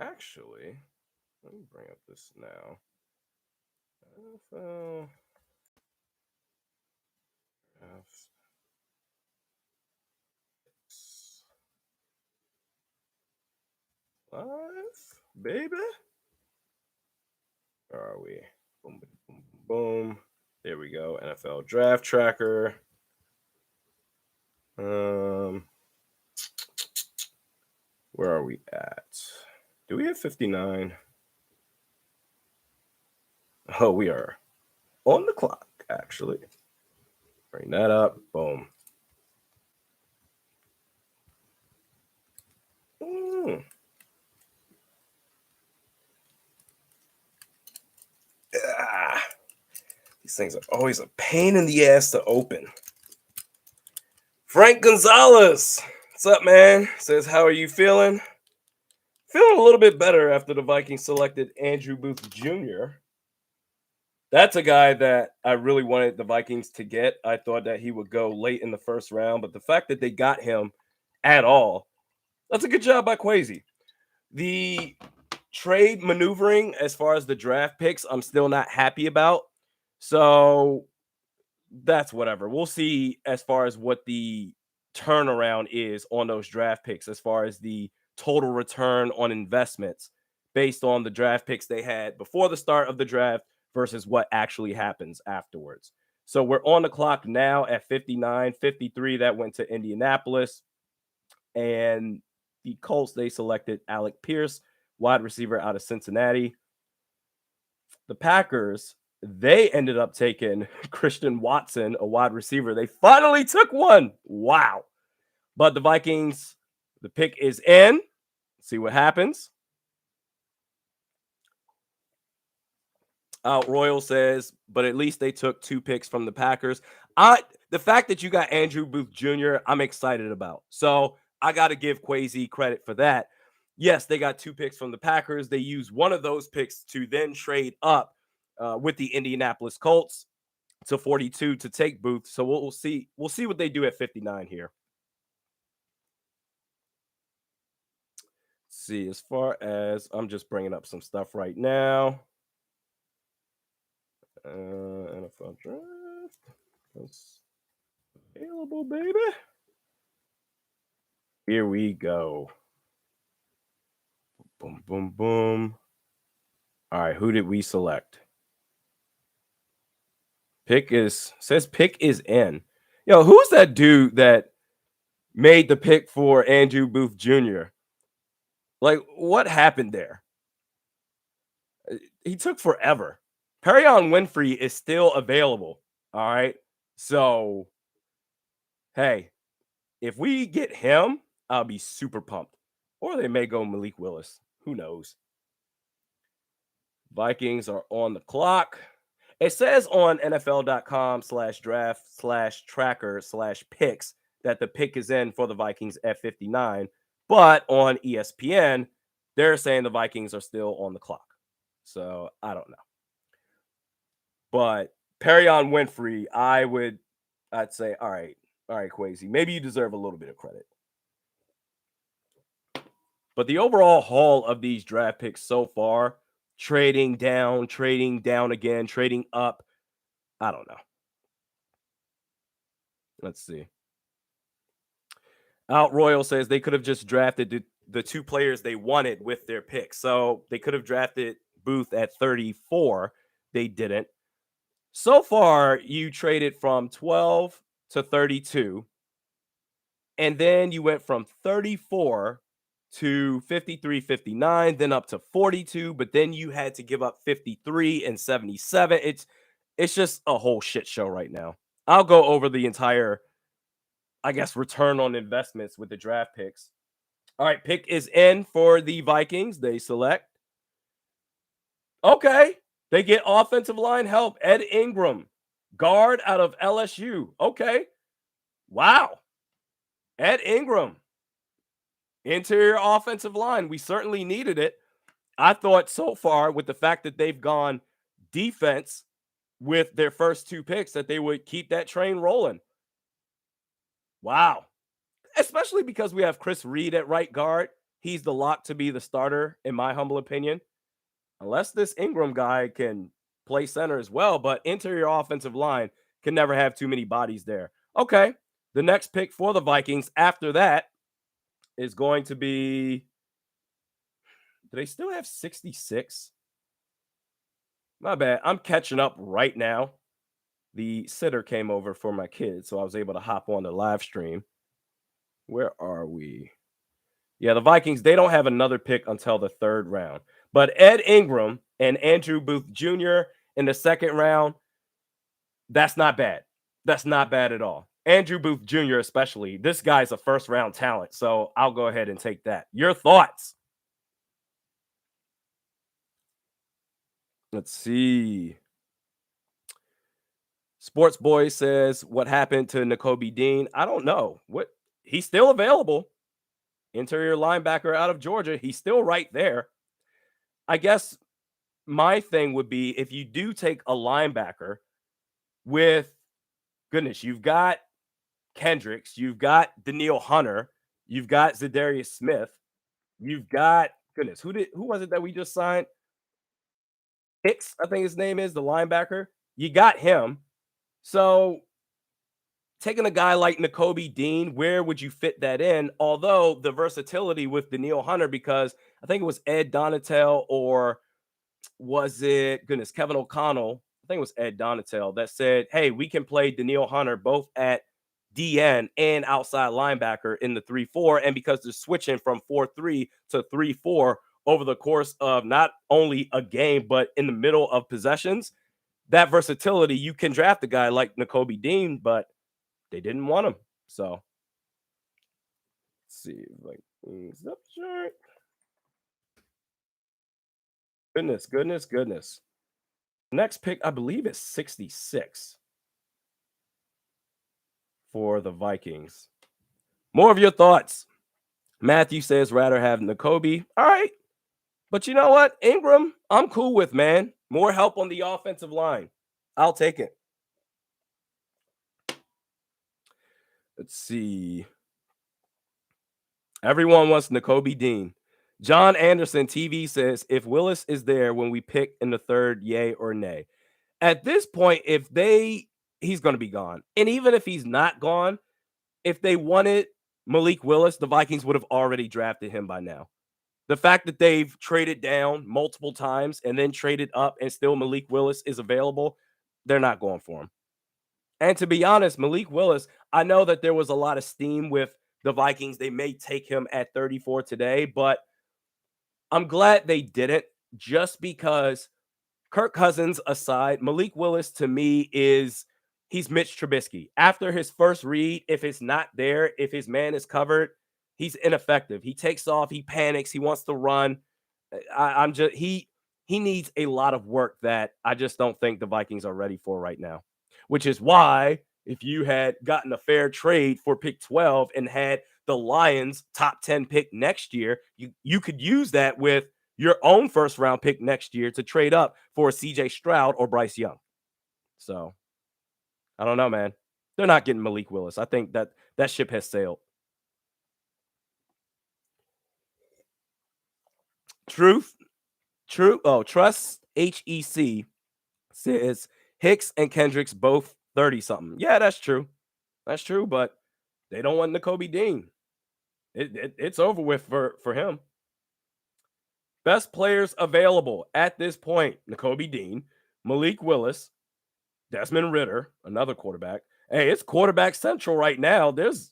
Actually, let me bring up this now. NFL drafts. Live, baby. Where are we? Boom, boom, boom, boom. There we go. NFL draft tracker. Where are we at? Do we have 59? Oh, we are on the clock, actually. Bring that up. Boom. Ah, these things are always a pain in the ass to open. Frank Gonzalez. What's up, man? Says, how are you feeling? Feeling a little bit better after the Vikings selected Andrew Booth Jr. That's a guy that I really wanted the Vikings to get. I thought that he would go late in the first round, but the fact that they got him at all, that's a good job by Kwesi. The trade maneuvering as far as the draft picks, I'm still not happy about. So that's whatever. We'll see as far as what the turnaround is on those draft picks, as far as the total return on investments based on the draft picks they had before the start of the draft versus what actually happens afterwards. So we're on the clock now at 59, 53. That went to Indianapolis. And the Colts, they selected Alec Pierce, wide receiver out of Cincinnati. The Packers, they ended up taking Christian Watson, a wide receiver. They finally took one. Wow. But the Vikings, the pick is in. See what happens. Royal says, but at least they took 2 picks from the Packers. The fact that you got Andrew Booth Jr., I'm excited about. So I got to give Kwesi credit for that. Yes, they got 2 picks from the Packers. They used one of those picks to then trade up with the Indianapolis Colts to 42 to take Booth. So we'll see. We'll see what they do at 59 here. Let's see, as far as I'm just bringing up some stuff right now. NFL draft. That's available, baby. Here we go. Boom, boom, boom. All right, who did we select? Pick is in. Yo, who's that dude that made the pick for Andrew Booth Jr.? Like, what happened there? He took forever. Perion Winfrey is still available. All right. So, hey, if we get him, I'll be super pumped. Or they may go Malik Willis. Who knows? Vikings are on the clock. It says on NFL.com/draft/tracker/picks that the pick is in for the Vikings at 59. But on ESPN, they're saying the Vikings are still on the clock. So I don't know. But Perion Winfrey, I'd say, all right, Kwesi, maybe you deserve a little bit of credit. But the overall haul of these draft picks so far, trading down again, trading up, I don't know. Let's see. Out Royal says they could have just drafted the 2 players they wanted with their picks. So they could have drafted Booth at 34. They didn't. So far, you traded from 12 to 32. And then you went from 34 to 53, 59, then up to 42. But then you had to give up 53 and 77. It's just a whole shit show right now. I'll go over the entire, I guess, return on investments with the draft picks. All right, pick is in for the Vikings. They select. Okay. They get offensive line help. Ed Ingram, guard out of LSU. Okay. Wow. Ed Ingram, interior offensive line. We certainly needed it. I thought so far, with the fact that they've gone defense with their first 2 picks, that they would keep that train rolling. Wow. Especially because we have Chris Reed at right guard. he's the lock to be the starter, in my humble opinion, unless this Ingram guy can play center as well. But interior offensive line can never have too many bodies there. Okay. The next pick for the Vikings after that is going to be. Do they still have 66? My bad. I'm catching up right now. The sitter came over for my kids, so I was able to hop on the live stream. Where are we? Yeah, the Vikings, they don't have another pick until the third round. But Ed Ingram and Andrew Booth Jr. in the second round, that's not bad. That's not bad at all. Andrew Booth Jr., especially, this guy's a first round talent. So I'll go ahead and take that. Your thoughts? Let's see. Sports Boy says, what happened to Nakobe Dean? I don't know. What he's still available. Interior linebacker out of Georgia. He's still right there. I guess my thing would be if you do take a linebacker with goodness, you've got Kendricks, you've got Daniil Hunter, you've got Zadarius Smith, you've got goodness, who was it that we just signed? Hicks, I think his name is the linebacker. You got him. So taking a guy like Nakobe Dean, where would you fit that in? Although the versatility with Daniil Hunter, because I think it was Ed Donatel or was it goodness Kevin O'Connell? I think it was Ed Donatel that said, "Hey, we can play Daniil Hunter both at DN and outside linebacker in the 3-4." And because they're switching from 4-3 to 3-4 over the course of not only a game but in the middle of possessions, that versatility, you can draft a guy like Nakobe Dean, but they didn't want him. So let's see, like up chart. Goodness. Next pick, I believe, is 66 for the Vikings. More of your thoughts. Matthew says rather have Nakobe. All right. But you know what? Ingram, I'm cool with, man. More help on the offensive line. I'll take it. Let's see. Everyone wants Nakobe Dean. John Anderson TV says if Willis is there when we pick in the third, yay or nay. At this point, he's going to be gone. And even if he's not gone, if they wanted Malik Willis, the Vikings would have already drafted him by now. The fact that they've traded down multiple times and then traded up and still Malik Willis is available, they're not going for him. And to be honest, Malik Willis, I know that there was a lot of steam with the Vikings. They may take him at 34 today, but I'm glad they didn't just because Kirk Cousins aside, Malik Willis to me he's Mitch Trubisky. After his first read, if it's not there, if his man is covered, he's ineffective. He takes off, he panics, he wants to run. I'm just he needs a lot of work that I just don't think the Vikings are ready for right now. Which is why if you had gotten a fair trade for pick 12 and had the Lions top 10 pick next year, you could use that with your own first round pick next year to trade up for CJ Stroud or Bryce Young. So I don't know, man. They're not getting Malik Willis. I think that ship has sailed. Truth. Oh, Trust HEC says Hicks and Kendricks both 30 something. Yeah, that's true. That's true, but they don't want Nakobe Dean. It's over with for him. Best players available at this point: Nakobe Dean, Malik Willis, Desmond Ridder, another quarterback. Hey, it's quarterback central right now. There's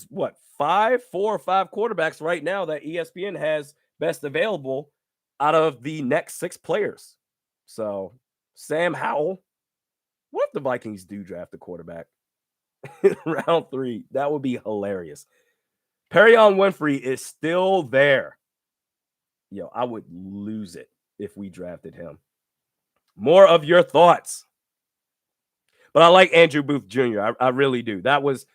what, 4 or 5 quarterbacks right now that ESPN has best available out of the next 6 players. So Sam Howell. What if the Vikings do draft a quarterback in round 3? That would be hilarious. Perion Winfrey is still there. Yo, I would lose it if we drafted him. More of your thoughts. But I like Andrew Booth Jr. I really do. That was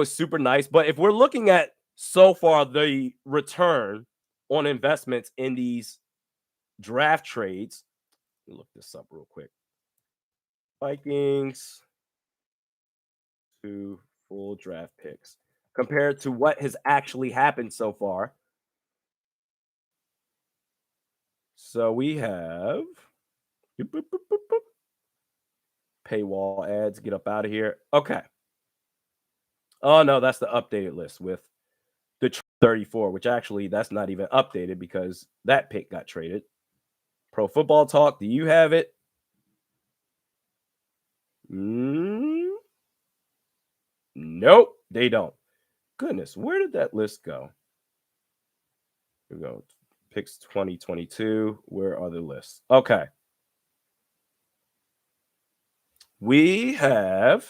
super nice. But if we're looking at so far the return on investments in these draft trades, let me look this up real quick. Vikings to full draft picks. compared to what has actually happened so far. So we have paywall ads. Get up out of here. Okay. Oh no, that's the updated list with the 34, which actually that's not even updated because that pick got traded. Pro Football Talk, do you have it? Nope, they don't. Goodness, where did that list go? Here we go. Picks 2022. Where are the lists? Okay. We have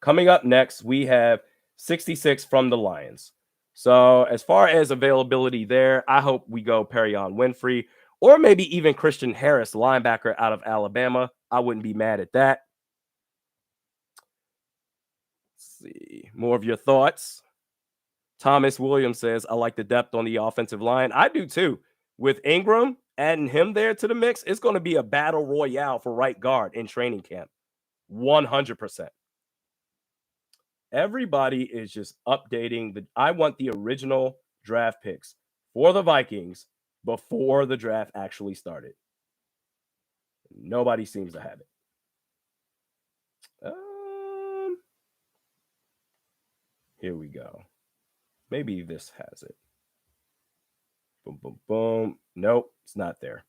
coming up next, we have 66 from the Lions. So, as far as availability there, I hope we go Perion Winfrey or maybe even Christian Harris, linebacker out of Alabama. I wouldn't be mad at that. Let's see. More of your thoughts. Thomas Williams says, I like the depth on the offensive line. I do too. With Ingram, adding him there to the mix, it's going to be a battle royale for right guard in training camp. 100%. Everybody is just updating I want the original draft picks for the Vikings before the draft actually started. Nobody seems to have it. Here we go. Maybe this has it. Boom, boom, boom. Nope, it's not there.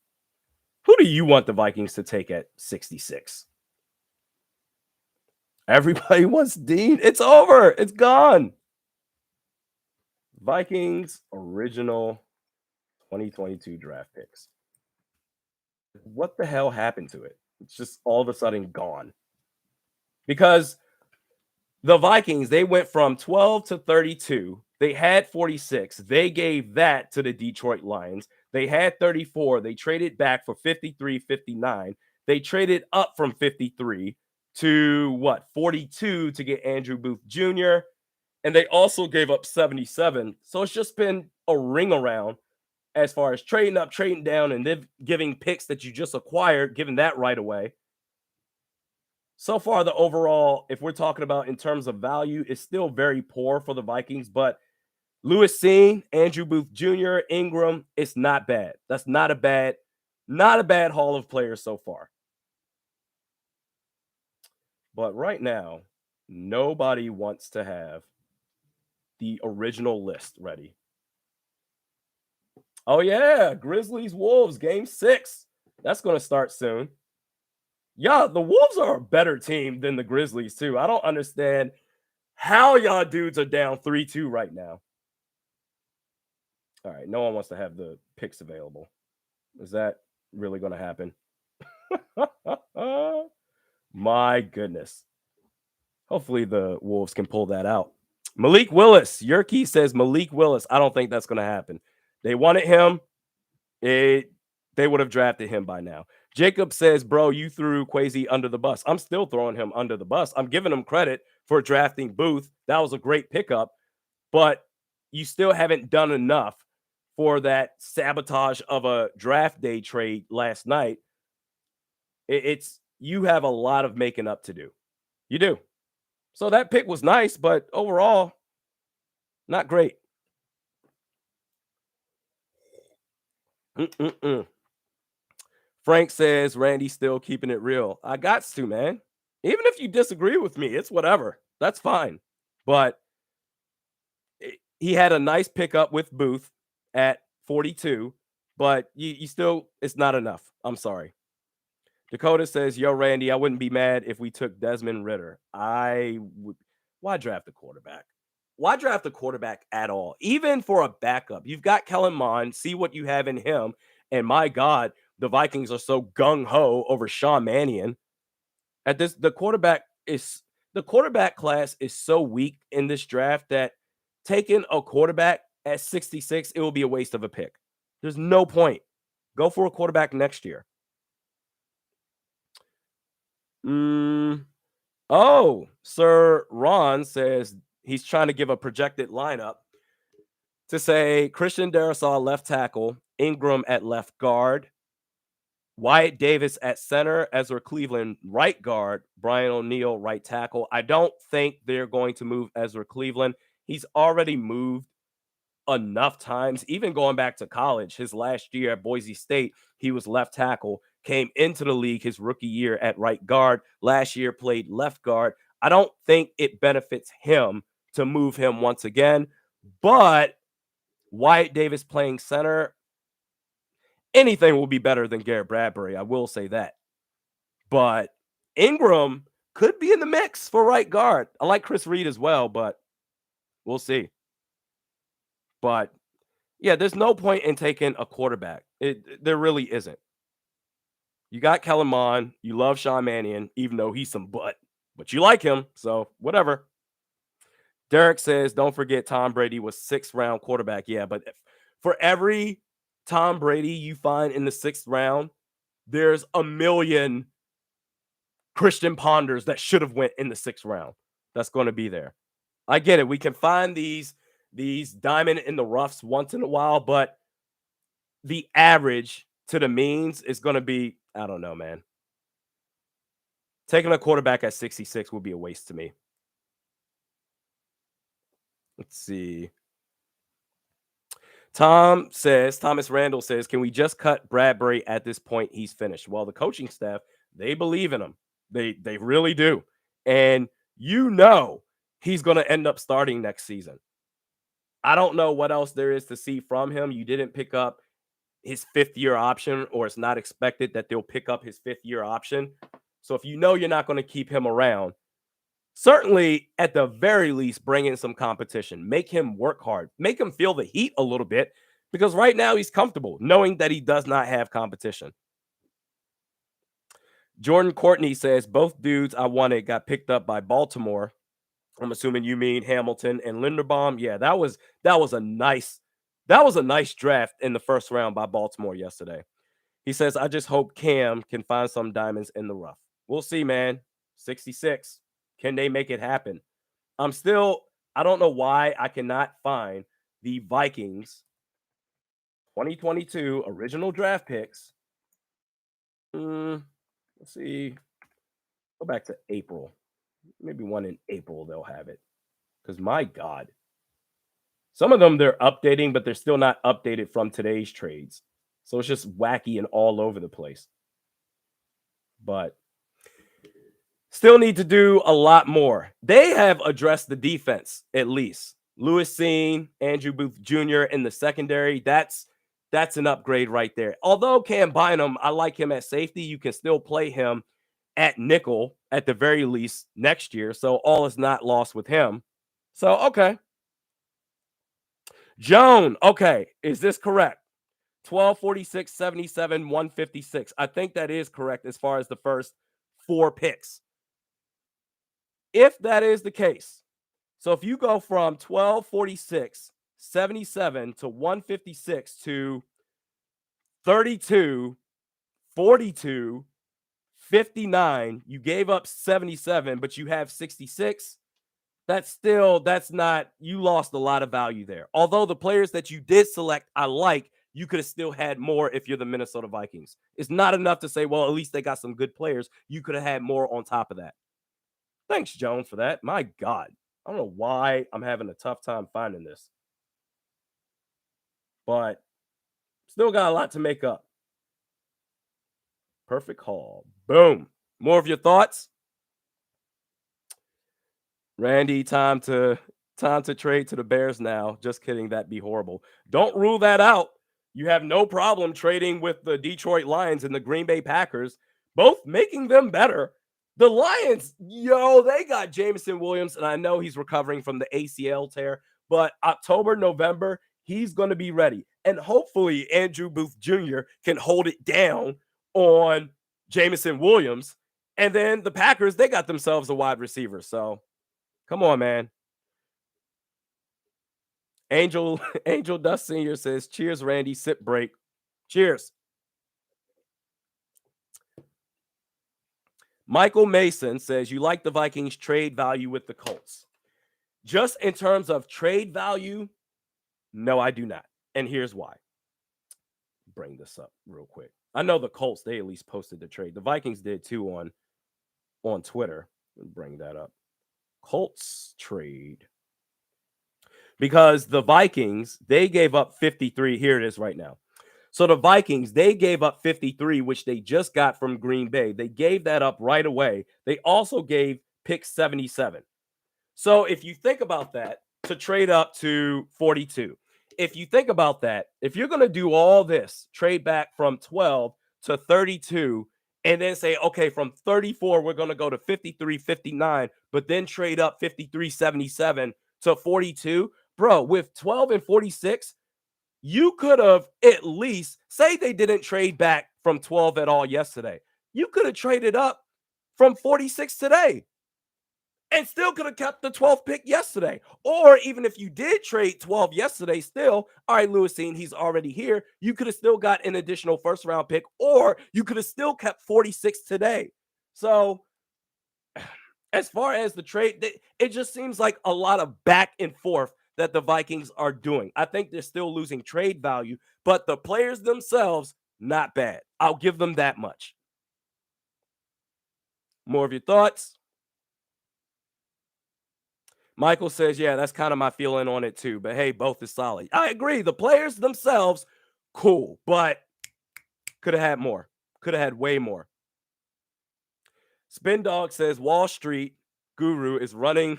Who do you want the Vikings to take at 66? Everybody wants Dean. It's over. It's gone. Vikings original 2022 draft picks. What the hell happened to it? It's just all of a sudden gone. Because the Vikings, they went from 12 to 32. They had 46. They gave that to the Detroit Lions. They had 34. They traded back for 53, 59. They traded up from 53 to 42 to get Andrew Booth Jr. And they also gave up 77. So it's just been a ring around as far as trading up, trading down, and then giving picks that you just acquired, giving that right away. So far, the overall, if we're talking about in terms of value, is still very poor for the Vikings. But Lewis Seen, Andrew Booth Jr., Ingram, it's not bad. That's not a bad haul of players so far. But right now, nobody wants to have the original list ready. Oh, yeah. Grizzlies, Wolves, game 6. That's going to start soon. Yeah, the Wolves are a better team than the Grizzlies, too. I don't understand how y'all dudes are down 3-2 right now. All right, no one wants to have the picks available. Is that really going to happen? My goodness. Hopefully the Wolves can pull that out. Malik Willis. Yerke says Malik Willis. I don't think that's going to happen. They wanted him. They would have drafted him by now. Jacob says, bro, you threw Kwesi under the bus. I'm still throwing him under the bus. I'm giving him credit for drafting Booth. That was a great pickup. But you still haven't done enough for that sabotage of a draft day trade last night. You have a lot of making up to do. You do. So that pick was nice, but overall, not great. Frank says, Randy's still keeping it real. I got to, man. Even if you disagree with me, it's whatever. That's fine. But he had a nice pickup with Booth at 42, but you still, it's not enough. I'm sorry. Dakota says, yo, Randy, I wouldn't be mad if we took Desmond Ridder. I would. Why draft a quarterback? Why draft a quarterback at all? Even for a backup. You've got Kellen Mond. See what you have in him. And my God, the Vikings are so gung-ho over Sean Mannion. The quarterback class is so weak in this draft that taking a quarterback at 66, it will be a waste of a pick. There's no point. Go for a quarterback next year. Oh, Sir Ron says he's trying to give a projected lineup to say Christian Darrisaw left tackle, Ingram at left guard, Wyatt Davis at center, Ezra Cleveland right guard, Brian O'Neill right tackle. I don't think they're going to move Ezra Cleveland. He's already moved enough times, even going back to college. His last year at Boise State, he was left tackle, came into the league his rookie year at right guard. Last year, played left guard. I don't think it benefits him to move him once again, but Wyatt Davis playing center, anything will be better than Garrett Bradbury. I will say that. But Ingram could be in the mix for right guard. I like Chris Reed as well, but we'll see. But yeah, there's no point in taking a quarterback. There really isn't. You got Kellen Mond. You love Sean Mannion, even though he's some butt, but you like him. So whatever. Derek says, don't forget Tom Brady was 6th round quarterback. Yeah, but for every Tom Brady you find in the 6th round, there's a million Christian Ponders that should have went in the 6th round. That's going to be there. I get it. We can find these diamond in the roughs once in a while, but the average to the means is going to be, I don't know, man. Taking a quarterback at 66 would be a waste to me. Let's see. Thomas Randall says, can we just cut Bradbury at this point? He's finished. Well, the coaching staff, they believe in him. They really do. And you know he's going to end up starting next season. I don't know what else there is to see from him. You didn't pick up his 5th-year option, or it's not expected that they'll pick up his 5th-year option. So if you know you're not going to keep him around, certainly at the very least, bring in some competition. Make him work hard. Make him feel the heat a little bit, because right now he's comfortable knowing that he does not have competition. Jordan Courtney says, both dudes I wanted got picked up by Baltimore. I'm assuming you mean Hamilton and Linderbaum. Yeah, that was a nice draft in the 1st round by Baltimore yesterday. He says, I just hope Cam can find some diamonds in the rough. We'll see, man. 66. Can they make it happen? I don't know why I cannot find the Vikings 2022 original draft picks. Let's see. Go back to April. Maybe one in April they'll have it. Because my God. Some of them they're updating, but they're still not updated from today's trades. So it's just wacky and all over the place. But still need to do a lot more. They have addressed the defense, at least. Lewis Seen, Andrew Booth Jr. in the secondary. That's an upgrade right there. Although Cam Bynum, I like him at safety. You can still play him at nickel at the very least next year. So all is not lost with him. So, okay. Joan, okay. Is this correct? 1246, 77, 156. I think that is correct as far as the first 4 picks. If that is the case, so if you go from 1246, 77 to 156 to 32, 42, 59, you gave up 77, but you have 66. You lost a lot of value there. Although the players that you did select, I like, you could have still had more if you're the Minnesota Vikings. It's not enough to say, well, at least they got some good players. You could have had more on top of that. Thanks, Joan, for that. My God. I don't know why I'm having a tough time finding this. But still got a lot to make up. Perfect haul. Boom. More of your thoughts? Randy, time to trade to the Bears now. Just kidding. That'd be horrible. Don't rule that out. You have no problem trading with the Detroit Lions and the Green Bay Packers, both making them better. The Lions, they got Jameson Williams, and I know he's recovering from the ACL tear, but October, November, he's going to be ready. And hopefully Andrew Booth Jr. can hold it down on Jameson Williams. And then the Packers, they got themselves a wide receiver. So come on, man. Angel Dust Sr. says, cheers, Randy. Sip break. Cheers. Michael Mason says, you like the Vikings trade value with the Colts. Just in terms of trade value, no, I do not. And here's why. Bring this up real quick. I know the Colts, they at least posted the trade. The Vikings did too on Twitter. Bring that up. Colts trade. because the Vikings, they gave up 53. Here it is right now. So the Vikings, they gave up 53, which they just got from Green Bay. They gave that up right away. They also gave pick 77. So if you think about that, to trade up to 42, if you think about that, if you're going to do all this, trade back from 12 to 32, and then say, okay, from 34, we're going to go to 53, 59, but then trade up 53, 77 to 42, bro, with 12 and 46, you could have at least, say they didn't trade back from 12 at all yesterday. You could have traded up from 46 today and still could have kept the 12th pick yesterday. Or even if you did trade 12 yesterday, still, all right, Lewisine, he's already here. You could have still got an additional first round pick, or you could have still kept 46 today. So, as far as the trade, it just seems like a lot of back and forth that the Vikings are doing. I think they're still losing trade value, but the players themselves, not bad. I'll give them that much. More of your thoughts? Michael says, yeah, that's kind of my feeling on it too. But hey, both is solid. I agree. The players themselves, cool, but could have had more. Could have had way more. Spin Dog says Wall Street Guru is running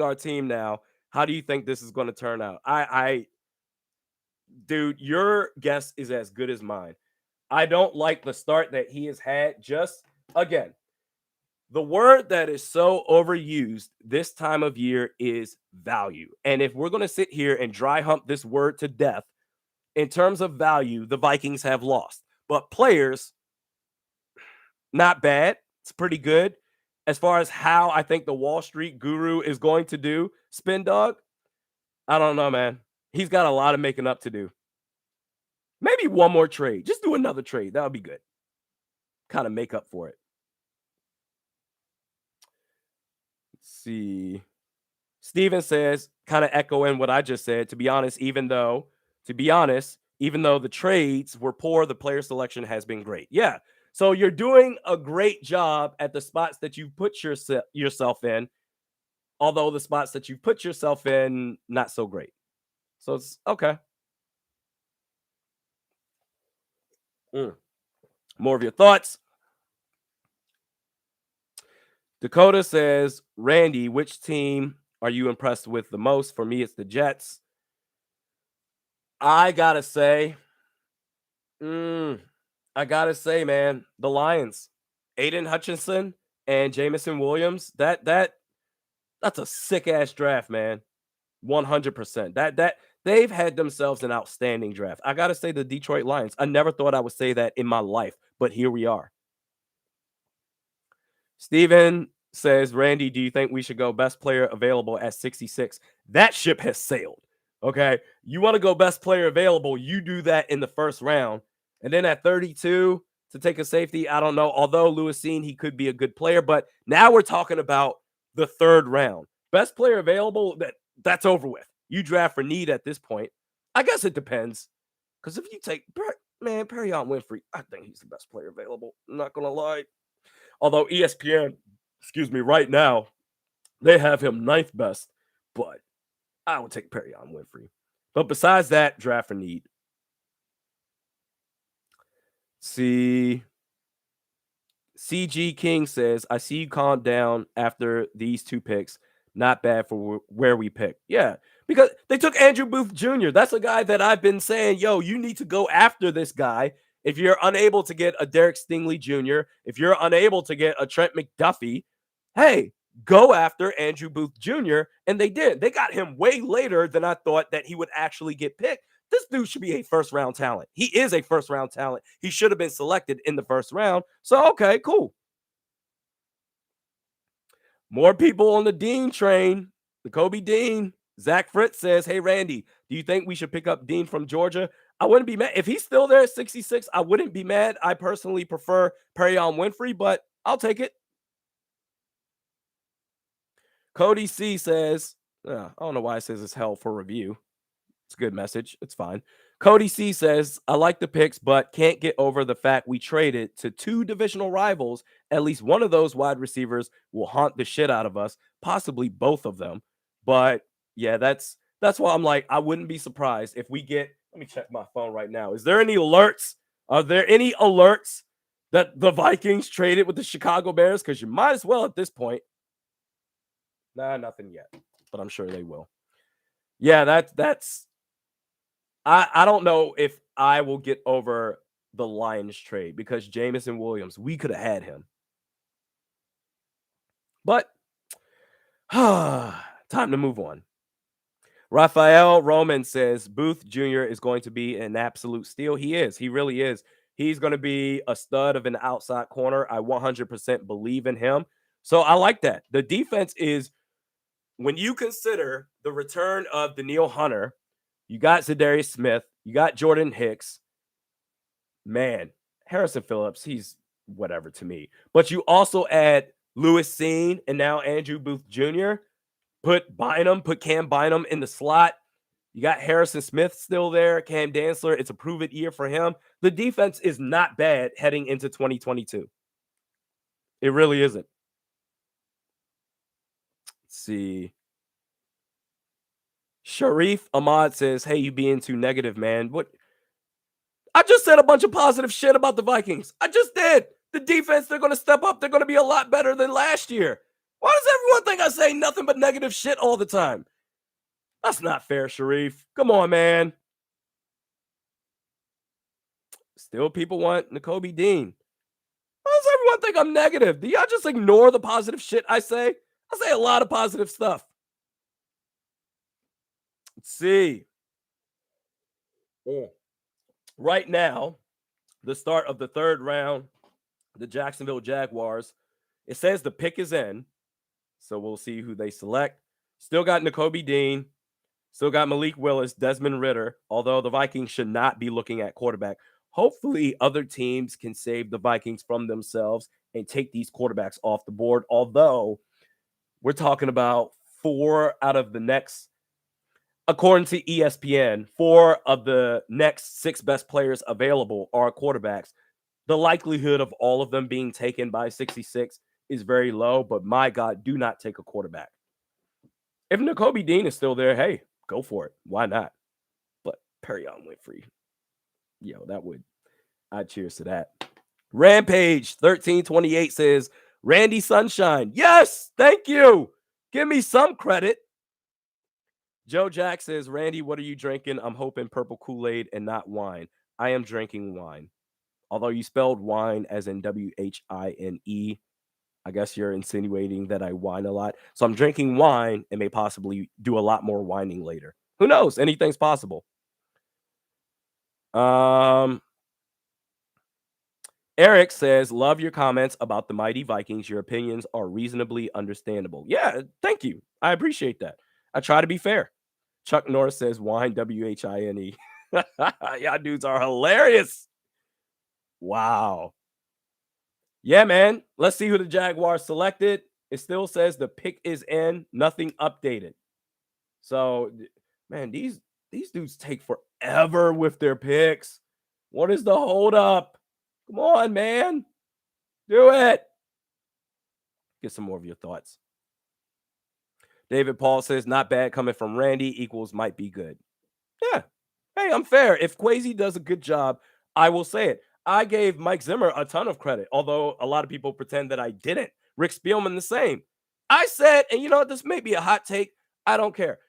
our team now. How do you think this is going to turn out? Dude, your guess is as good as mine. I don't like the start that he has had. Just again, the word that is so overused this time of year is value. And if we're going to sit here and dry hump this word to death, in terms of value, the Vikings have lost. But players, not bad. It's pretty good. As far as how I think the Wall Street Guru is going to do, Spin Dog, I don't know, man. He's got a lot of making up to do. Maybe one more trade. Just do another trade. That would be good. Kind of make up for it. Let's see. Steven says, kind of echoing what I just said, to be honest, even though the trades were poor, the player selection has been great. Yeah. So you're doing a great job at the spots that you put yourself in, although the spots that you put yourself in, not so great. So it's okay. More of your thoughts. Dakota says, Randy, which team are you impressed with the most? For me, it's the Jets. I gotta say, man, the Lions. Aiden Hutchinson and Jameson Williams. That's a sick ass draft, man. 100%. That they've had themselves an outstanding draft. I gotta say the Detroit Lions. I never thought I would say that in my life, but here we are. Steven says, Randy, do you think we should go best player available at 66? That ship has sailed. Okay. You want to go best player available, you do that in the first round. And then at 32 to take a safety, I don't know. Although Lewisine, he could be a good player, but now we're talking about the third round. Best player available, that's over with. You draft for need at this point. I guess it depends. Because if you take, man, Perion Winfrey, I think he's the best player available. I'm not going to lie. Although ESPN, right now, they have him ninth best, but I would take Perion Winfrey. But besides that, draft for need. See, CG King says, I see you calm down after these two picks. Not bad for where we pick. Yeah, because they took Andrew Booth Jr. That's a guy that I've been saying, yo, you need to go after this guy. If you're unable to get a Derek Stingley Jr., if you're unable to get a Trent McDuffie, hey, go after Andrew Booth Jr. And they did. They got him way later than I thought that he would actually get picked. This dude should be a first-round talent. He is a first-round talent. He should have been selected in the first round. So, okay, cool. More people on the Dean train. The Kobe Dean. Zach Fritz says, hey, Randy, do you think we should pick up Dean from Georgia? I wouldn't be mad. If he's still there at 66, I wouldn't be mad. I personally prefer Perion Winfrey, but I'll take it. Cody C says, I don't know why it says it's hell for review. It's a good message. It's fine. Cody C says, I like the picks, but can't get over the fact we traded to two divisional rivals. At least one of those wide receivers will haunt the shit out of us, possibly both of them. But yeah, that's That's why I'm like, I wouldn't be surprised if we get. Let me check my phone right now. Is there any alerts? Are there any alerts that the Vikings traded with the Chicago Bears? Because you might as well at this point. Nah, nothing yet, but I'm sure they will. Yeah, that's. I don't know if I will get over the Lions trade because Jameson Williams, we could have had him, but time to move on. Raphael Roman says Booth Jr. is going to be an absolute steal. He is. He really is. He's going to be a stud of an outside corner. I 100% believe in him. So I like that. The defense is, when you consider the return of Danielle Hunter, you got Zadarius Smith, you got Jordan Hicks. Man, Harrison Phillips, he's whatever to me. But you also add Lewis Seen and now Andrew Booth Jr. Put Cam Bynum in the slot. You got Harrison Smith still there, Cam Dantzler. It's a prove-it year for him. The defense is not bad heading into 2022. It really isn't. Let's see. Sharif Ahmad says, hey, you being too negative, man. What? I just said a bunch of positive shit about the Vikings. I just did. The defense, they're going to step up. They're going to be a lot better than last year. Why does everyone think I say nothing but negative shit all the time? That's not fair, Sharif. Come on, man. Still, people want Nakobe Dean. Why does everyone think I'm negative? Do y'all just ignore the positive shit I say? I say a lot of positive stuff. Let's see. Right now, the start of the third round, the Jacksonville Jaguars, it says the pick is in. So we'll see who they select. Still got Nakobe Dean. Still got Malik Willis, Desmond Ridder, although the Vikings should not be looking at quarterback. Hopefully, other teams can save the Vikings from themselves and take these quarterbacks off the board. Although we're talking about 4 out of the next, according to ESPN, 4 of the next 6 best players available are quarterbacks. The likelihood of all of them being taken by 66 is very low, but my God, do not take a quarterback. If Nakobe Dean is still there, hey, go for it. Why not? But Perion Winfrey, I'd cheers to that. Rampage 1328 says, Randy Sunshine. Yes, thank you. Give me some credit. Joe Jack says, Randy, what are you drinking? I'm hoping purple Kool-Aid and not wine. I am drinking wine. Although you spelled wine as in W-H-I-N-E. I guess you're insinuating that I whine a lot. So I'm drinking wine and may possibly do a lot more whining later. Who knows? Anything's possible. Eric says, love your comments about the mighty Vikings. Your opinions are reasonably understandable. Yeah, thank you. I appreciate that. I try to be fair. Chuck Norris says, wine, W-H-I-N-E. Y'all dudes are hilarious. Wow. Yeah, man. Let's see who the Jaguars selected. It still says the pick is in, nothing updated. So, man, these dudes take forever with their picks. What is the holdup? Come on, man. Do it. Get some more of your thoughts. David Paul says, not bad coming from Randy equals might be good. Yeah. Hey, I'm fair. If Kwesi does a good job, I will say it. I gave Mike Zimmer a ton of credit, although a lot of people pretend that I didn't. Rick Spielman the same. I said, and you know, this may be a hot take. I don't care.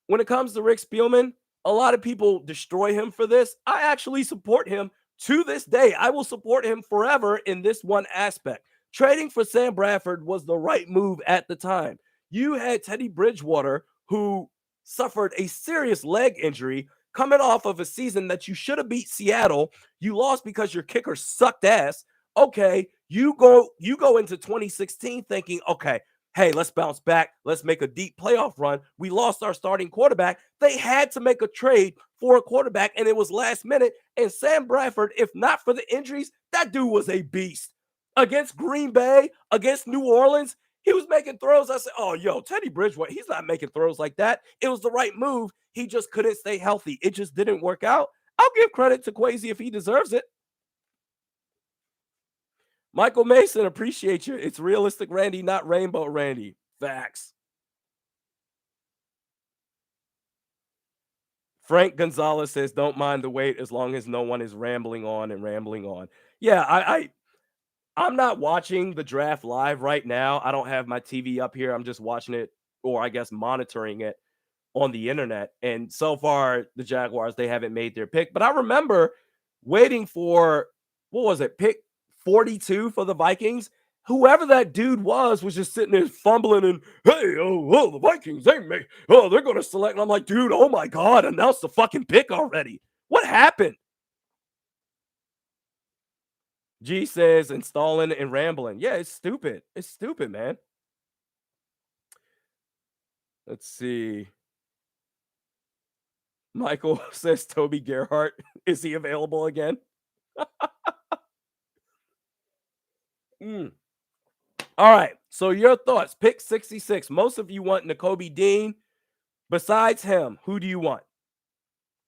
When it comes to Rick Spielman, a lot of people destroy him for this. I actually support him to this day. I will support him forever in this one aspect. Trading for Sam Bradford was the right move at the time. You had Teddy Bridgewater, who suffered a serious leg injury, coming off of a season that you should have beat Seattle. You lost because your kicker sucked ass. Okay, you go into 2016 thinking, okay, hey, let's bounce back. Let's make a deep playoff run. We lost our starting quarterback. They had to make a trade for a quarterback, and it was last minute. And Sam Bradford, if not for the injuries, that dude was a beast. Against Green Bay, against New Orleans, he was making throws. I said, oh, yo, Teddy Bridgewater, he's not making throws like that. It was the right move. He just couldn't stay healthy. It just didn't work out. I'll give credit to Kwesi if he deserves it. Michael Mason, appreciate you. It's realistic Randy, not Rainbow Randy. Facts. Frank Gonzalez says, "Don't mind the wait as long as no one is rambling on and rambling on." Yeah, I'm not watching the draft live right now. I don't have my TV up here. I'm just watching it, or I guess monitoring it on the internet. And so far, the Jaguars, they haven't made their pick. But I remember waiting for, what was it, pick 42 for the Vikings. Whoever that dude was just sitting there fumbling and, hey, the Vikings, they're going to select. And I'm like, dude, oh my God, announce the fucking pick already. What happened? G says installing and rambling. Yeah, it's stupid. It's stupid, man. Let's see. Michael says Toby Gerhart. Is he available again? All right. So your thoughts. Pick 66. Most of you want Nakobe Dean. Besides him, who do you want?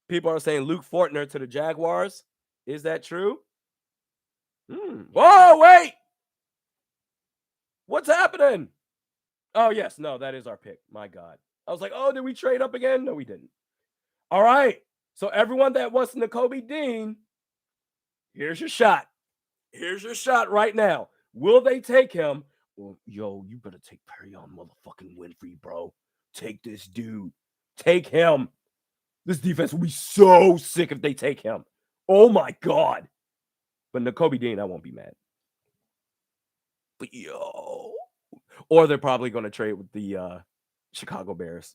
People are saying Luke Fortner to the Jaguars. Is that true? Whoa, wait. What's happening? Oh, yes. No, that is our pick. My God. I was like, oh, did we trade up again? No, we didn't. All right. So everyone that wants Nakobe Dean, here's your shot. Here's your shot right now. Will they take him? Well, yo, you better take Perrion motherfucking Winfrey, bro. Take this dude. Take him. This defense will be so sick if they take him. Oh my God. But Nakobe Dean, I won't be mad. But yo. Or they're probably going to trade with the Chicago Bears.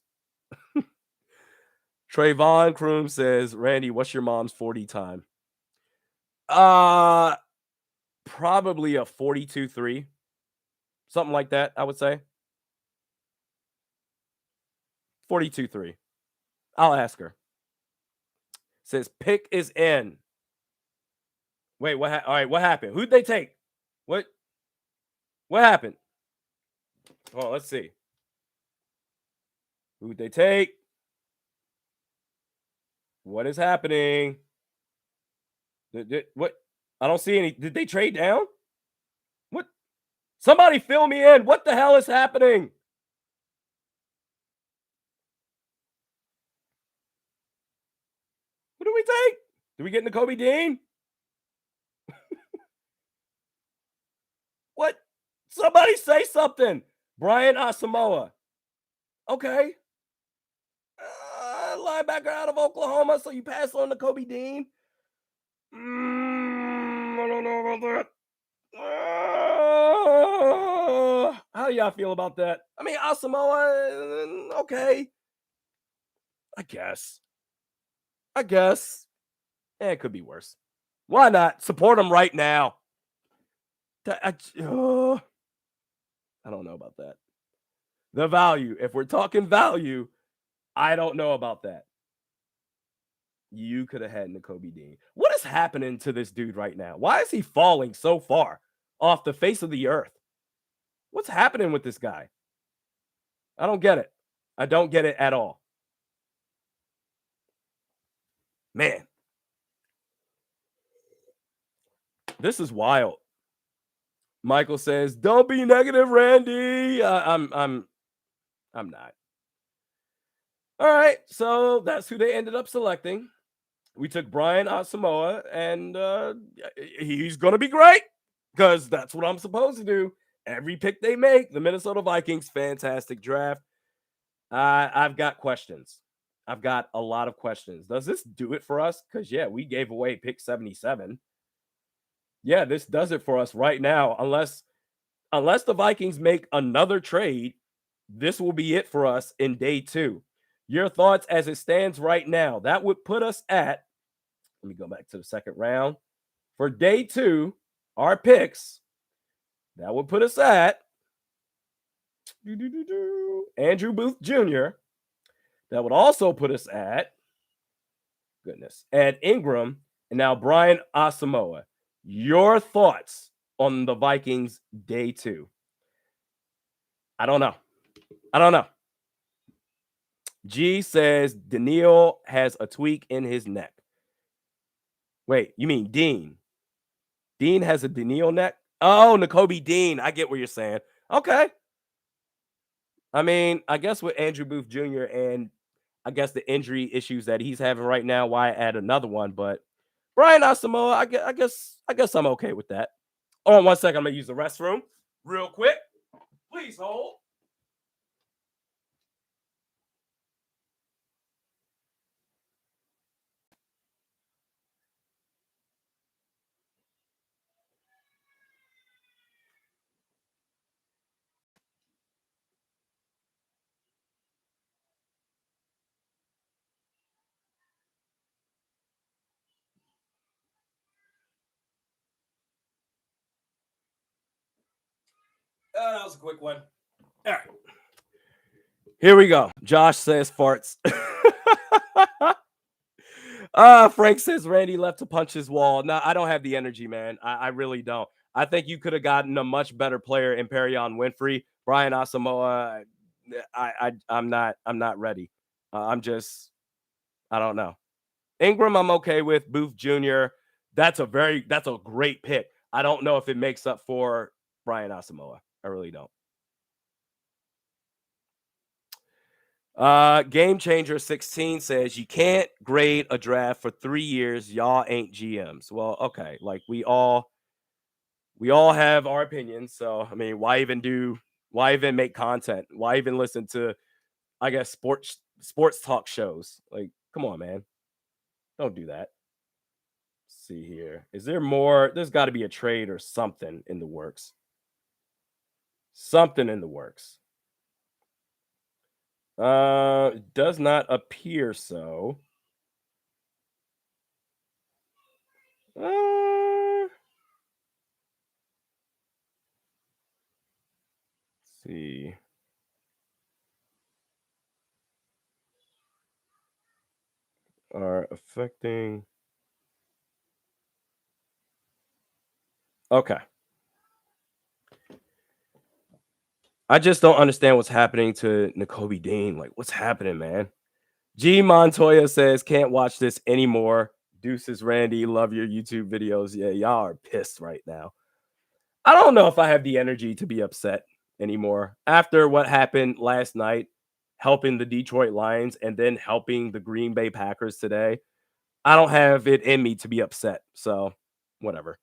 Trayvon Kroom says, Randy, what's your mom's 40 time? Probably a 42-3. Something like that, I would say. 42-3. I'll ask her. Says pick is in. Wait, what? All right, what happened? Who'd they take? What happened? Oh, let's see. Who'd they take? What is happening? What? I don't see any. Did they trade down? What? Somebody fill me in. What the hell is happening? What do we take? Do we get Nakobe Dean? What? Somebody say something. Brian Asamoah. Okay. Linebacker out of Oklahoma. So you pass on Nakobe Dean? I don't know about that. How do y'all feel about that? I mean, Asamoah, okay. I guess. It could be worse. Why not? Support him right now. I don't know about that. The value. If we're talking value, I don't know about that. You could have had Nakobe Dean. What is happening to this dude right now? Why is he falling so far off the face of the earth? What's happening with this guy? I don't get it. I don't get it at all. Man. This is wild. Michael says, "Don't be negative, Randy." I'm not. All right, so that's who they ended up selecting. We took Brian Asamoah, and he's gonna be great because that's what I'm supposed to do. Every pick they make, the Minnesota Vikings, fantastic draft. I've got questions. I've got a lot of questions. Does this do it for us? Because yeah, we gave away pick 77. Yeah, this does it for us right now. Unless the Vikings make another trade, this will be it for us in day 2. Your thoughts as it stands right now. That would put us at, let me go back to the second round. For day 2, our picks, that would put us at Andrew Booth Jr. That would also put us at, Ed Ingram, and now Brian Asamoah. Your thoughts on the Vikings day 2? I don't know. G says Daniil has a tweak in his neck. Wait, you mean Dean? Dean has a Daniil neck? Oh, Nakobe Dean. I get what you're saying. Okay. I mean, I guess with Andrew Booth Jr. and I guess the injury issues that he's having right now, why add another one? But Brian Asamoah, I guess I'm okay with that. Hold on 1 second. I'm gonna use the restroom real quick. Please hold. That was a quick one. All right. Here we go. Josh says farts. Frank says Randy left to punch his wall. No, I don't have the energy, man. I really don't. I think you could have gotten a much better player in Perion Winfrey. Brian Asamoah, I'm not ready. I don't know. Ingram, I'm okay with. Booth Jr. That's a great pick. I don't know if it makes up for Brian Asamoah. I really don't. Game Changer 16 says you can't grade a draft for 3 years. Y'all ain't GMs. Well, okay. Like we all have our opinions. So I mean, why even make content? Why even listen to, I guess, sports talk shows? Like, come on, man. Don't do that. Let's see here. Is there more? There's got to be a trade or something in the works. Something in the works. It does not appear so. Let's see. Are affecting. Okay. I just don't understand what's happening to N'Kobe Dean. Like, what's happening, man? G Montoya says, can't watch this anymore. Deuces, Randy, love your YouTube videos. Yeah, y'all are pissed right now. I don't know if I have the energy to be upset anymore after what happened last night, helping the Detroit Lions and then helping the Green Bay Packers today. I don't have it in me to be upset. So, whatever.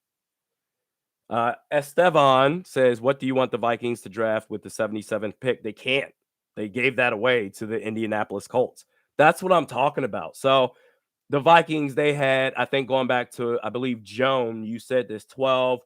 Esteban says, what do you want the Vikings to draft with the 77th pick? They can't. They gave that away to the Indianapolis Colts. That's what I'm talking about. So the Vikings, they had, I think going back to, I believe, Joan, you said this 12,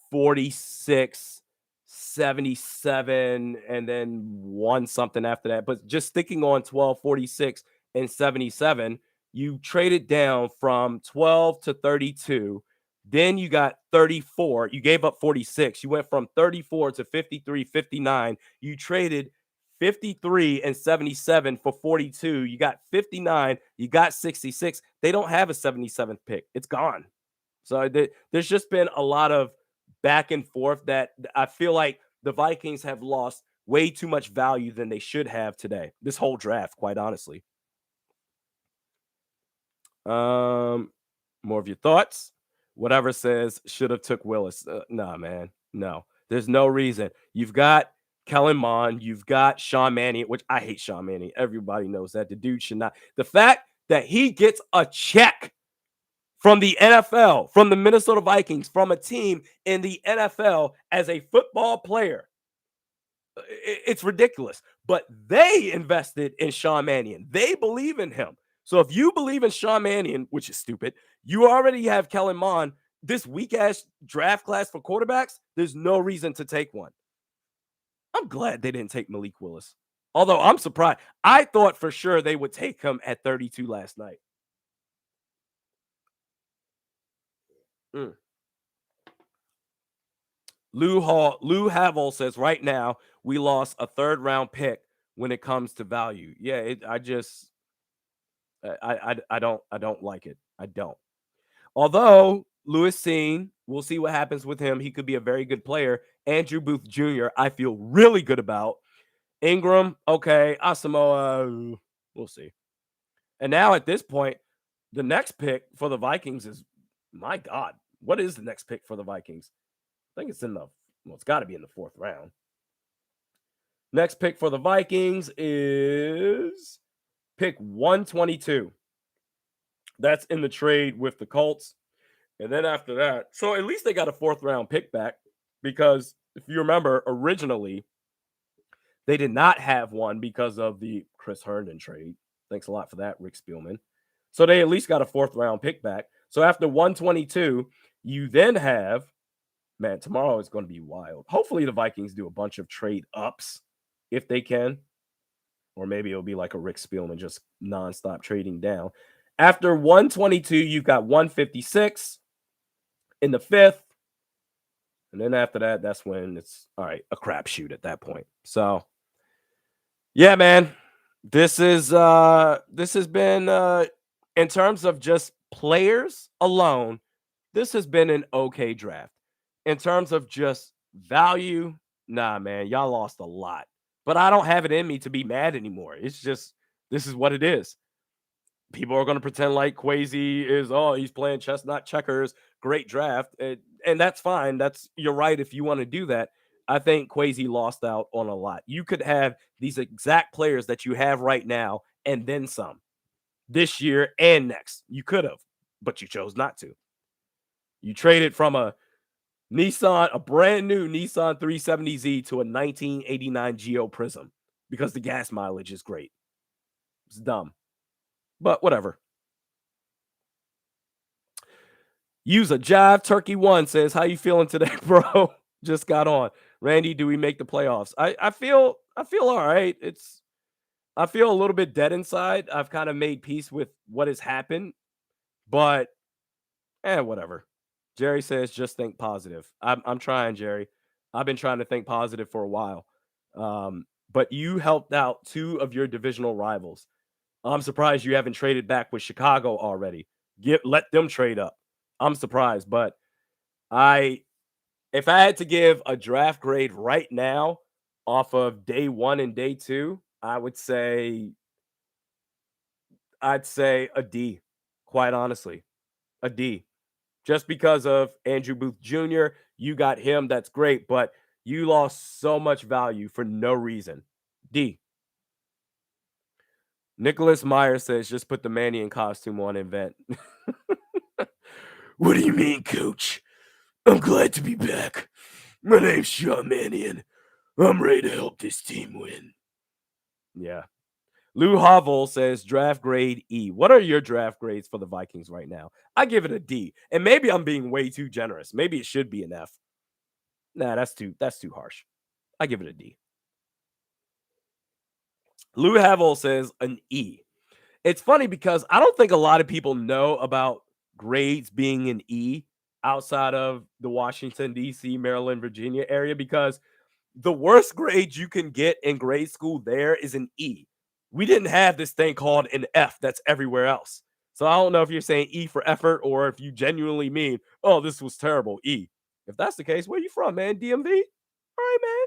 46, 77, and then one something after that. But just sticking on 12, 46, and 77, you traded down from 12 to 32. Then you got 34. You gave up 46. You went from 34 to 53, 59. You traded 53 and 77 for 42. You got 59. You got 66. They don't have a 77th pick. It's gone. So there's just been a lot of back and forth that I feel like the Vikings have lost way too much value than they should have today. This whole draft, quite honestly. More of your thoughts. Whatever says should have took Willis. Nah, man. No. There's no reason. You've got Kellen Mond. You've got Sean Mannion, which I hate Sean Mannion. Everybody knows that. The dude should not. The fact that he gets a check from the NFL, from the Minnesota Vikings, from a team in the NFL as a football player, it's ridiculous. But they invested in Sean Mannion. They believe in him. So if you believe in Sean Mannion, which is stupid, you already have Kellen Mond. This weak ass draft class for quarterbacks, there's no reason to take one. I'm glad they didn't take Malik Willis. Although I'm surprised. I thought for sure they would take him at 32 last night. Lou Havel says right now we lost a 3rd round pick when it comes to value. Yeah, I don't like it. I don't. Although Lewis Seen, we'll see what happens with him. He could be a very good player. Andrew Booth Jr., I feel really good about. Ingram, okay. Asamoah, we'll see. And now at this point, the next pick for the Vikings is, my God, what is the next pick for the Vikings? I think it's it's got to be in the 4th round. Next pick for the Vikings is pick 122. That's in the trade with the Colts. And then after that, so at least they got a fourth round pick back because if you remember, originally they did not have one because of the Chris Herndon trade. Thanks a lot for that, Rick Spielman. So they at least got a fourth round pick back. So after 122, you then have, man, tomorrow is going to be wild. Hopefully the Vikings do a bunch of trade ups if they can. Or maybe it'll be like a Rick Spielman, just nonstop trading down. After 122, you've got 156 in the fifth. And then after that, that's when it's all right, a crapshoot at that point. So yeah, man. This has been in terms of just players alone, this has been an okay draft. In terms of just value, nah, man, y'all lost a lot. But I don't have it in me to be mad anymore. It's just this is what it is. People are going to pretend like Quasi is, oh, he's playing chess, not checkers. Great draft. And that's fine. That's you're right if you want to do that. I think Quasi lost out on a lot. You could have these exact players that you have right now and then some this year and next. You could have, but you chose not to. You traded from a brand new Nissan 370Z to a 1989 Geo Prism because the gas mileage is great. It's dumb. But whatever. Use a Jive Turkey 1 says, how you feeling today, bro? Just got on. Randy, do we make the playoffs? I feel all right. I feel a little bit dead inside. I've kind of made peace with what has happened, but whatever. Jerry says, just think positive. I'm trying, Jerry. I've been trying to think positive for a while. But you helped out two of your divisional rivals. I'm surprised you haven't traded back with Chicago already. Let them trade up. I'm surprised, but if I had to give a draft grade right now off of day 1 and day 2, I'd say a D, quite honestly. A D. Just because of Andrew Booth Jr., you got him, that's great, but you lost so much value for no reason. D. Nicholas Meyer says, just put the Mannion costume on event. What do you mean, coach? I'm glad to be back. My name's Sean Mannion. I'm ready to help this team win. Yeah. Lou Havel says draft grade E. What are your draft grades for the Vikings right now? I give it a D. And maybe I'm being way too generous. Maybe it should be an F. Nah, that's too harsh. I give it a D. Lou Havel says an E. It's funny because I don't think a lot of people know about grades being an E outside of the Washington, D.C., Maryland, Virginia area because the worst grade you can get in grade school there is an E. We didn't have this thing called an F that's everywhere else. So I don't know if you're saying E for effort or if you genuinely mean, oh, this was terrible, E. If that's the case, where you from, man? DMV? All right, man.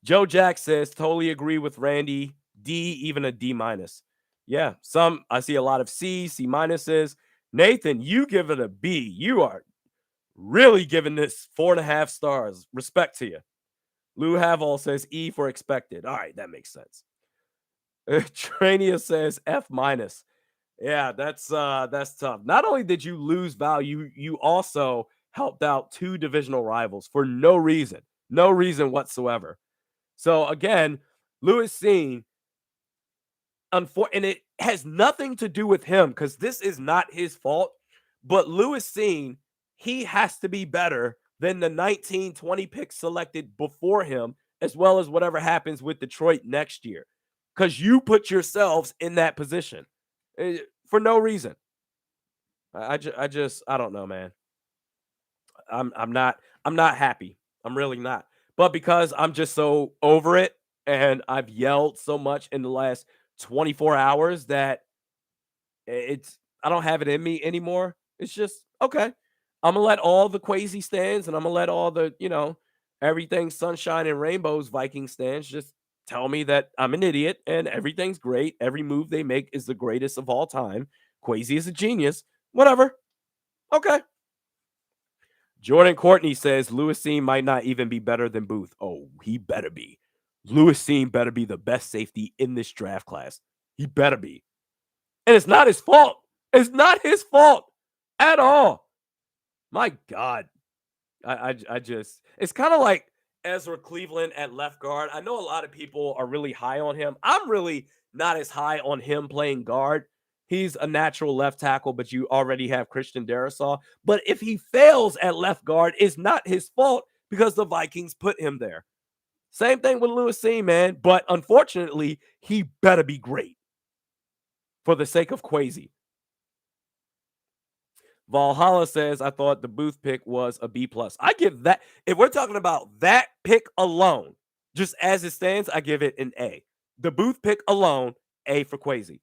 Joe Jack says, totally agree with Randy. D, even a D minus. Yeah, I see a lot of C minuses. Nathan, you give it a B. You are really giving this 4.5 stars. Respect to you. Lou Havel says E for expected. All right, that makes sense. Trania says F minus. Yeah, that's tough. Not only did you lose value, you also helped out two divisional rivals for no reason whatsoever. So again, Lewis Seen, and it has nothing to do with him because this is not his fault. But Lewis Seen, he has to be better than the 1920 picks selected before him, as well as whatever happens with Detroit next year, because you put yourselves in that position for no reason. I don't know, man. I'm not happy. I'm really not. But because I'm just so over it and I've yelled so much in the last 24 hours that I don't have it in me anymore. It's just okay. I'm gonna let all the Quasi stands and I'm gonna let all the, everything sunshine and rainbows Viking stands just tell me that I'm an idiot and everything's great. Every move they make is the greatest of all time. Quasi is a genius. Whatever. Okay. Jordan Courtney says Lewis Seen might not even be better than Booth. Oh, he better be. Lewis Seen better be the best safety in this draft class. He better be. And it's not his fault. It's not his fault at all. My God. I just, it's kind of like Ezra Cleveland at left guard. I know a lot of people are really high on him. I'm really not as high on him playing guard. He's a natural left tackle, but you already have Christian Darrisaw. But if he fails at left guard, it's not his fault because the Vikings put him there. Same thing with Lewis Seen, man. But unfortunately, he better be great for the sake of Quasi. Valhalla says, I thought the Booth pick was a B plus. I give that, if we're talking about that pick alone, just as it stands, I give it an A. The Booth pick alone, A for Quasi.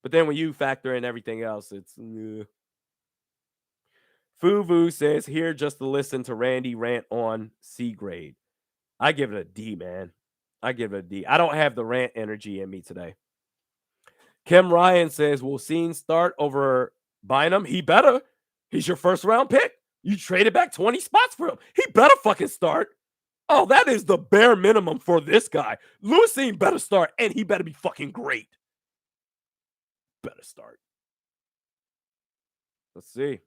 But then when you factor in everything else, it's Fuvu says, here just to listen to Randy rant on C grade. I give it a D, man. I give it a D. I don't have the rant energy in me today. Kim Ryan says, will Seen start over Bynum? He better. He's your first round pick. You traded back 20 spots for him. He better fucking start. Oh, that is the bare minimum for this guy. Lewis Seen better start, and he better be fucking great. Better start. Let's see.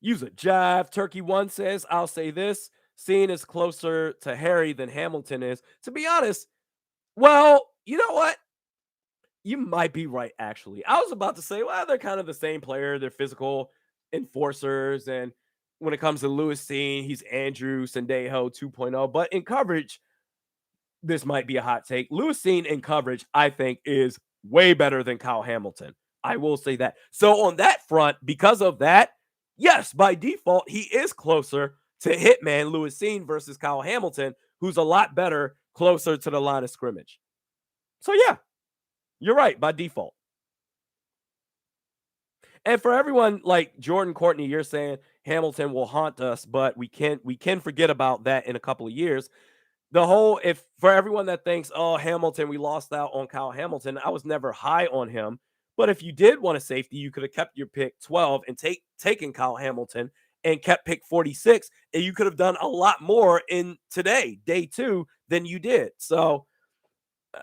Use a jive. Turkey One says, I'll say this. Seen is closer to Harry than Hamilton is. To be honest, well, you know what? You might be right, actually. I was about to say, well, they're kind of the same player. They're physical enforcers. And when it comes to Lewis Seen, he's Andrew Sendejo 2.0. But in coverage, this might be a hot take. Lewis Seen in coverage, I think, is way better than Kyle Hamilton. I will say that. So on that front, because of that, yes, by default, he is closer to Hitman Lewis Seen versus Kyle Hamilton, who's a lot better closer to the line of scrimmage. So yeah, you're right by default. And for everyone like Jordan Courtney, you're saying Hamilton will haunt us, but we can forget about that in a couple of years. The whole, if for everyone that thinks, oh, Hamilton, we lost out on Kyle Hamilton, I was never high on him. But if you did want a safety, you could have kept your pick 12 and taken Kyle Hamilton and kept pick 46, and you could have done a lot more in today, day 2, than you did. So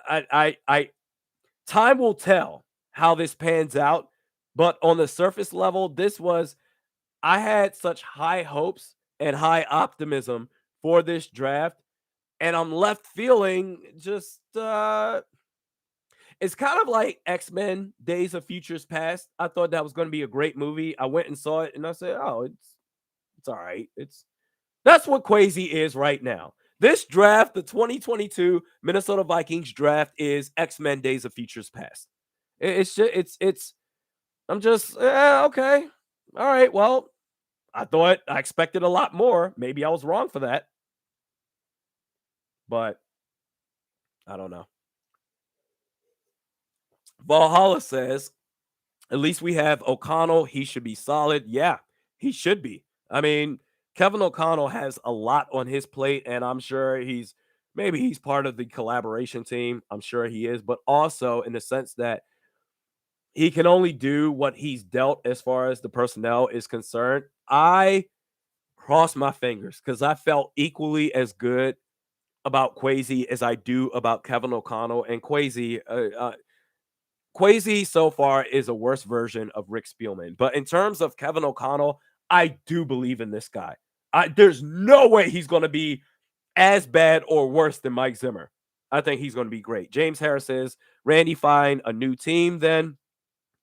I time will tell how this pans out. But on the surface level, I had such high hopes and high optimism for this draft. And I'm left feeling just, it's kind of like X-Men Days of Futures Past. I thought that was going to be a great movie. I went and saw it and I said, oh, it's all right. That's what Quasi is right now. This draft, the 2022 Minnesota Vikings draft, is X-Men Days of Futures Past. I'm just, okay. All right. Well, I expected a lot more. Maybe I was wrong for that. But I don't know. Valhalla says, at least we have O'Connell. He should be solid. Yeah, he should be. I mean, Kevin O'Connell has a lot on his plate, and I'm sure he's part of the collaboration team. I'm sure he is, but also in the sense that he can only do what he's dealt as far as the personnel is concerned. I cross my fingers because I felt equally as good about Quasi as I do about Kevin O'Connell. And Quasi so far is a worse version of Rick Spielman. But in terms of Kevin O'Connell, I do believe in this guy. There's no way he's going to be as bad or worse than Mike Zimmer. I think he's going to be great. James Harris says, Randy, find a new team then.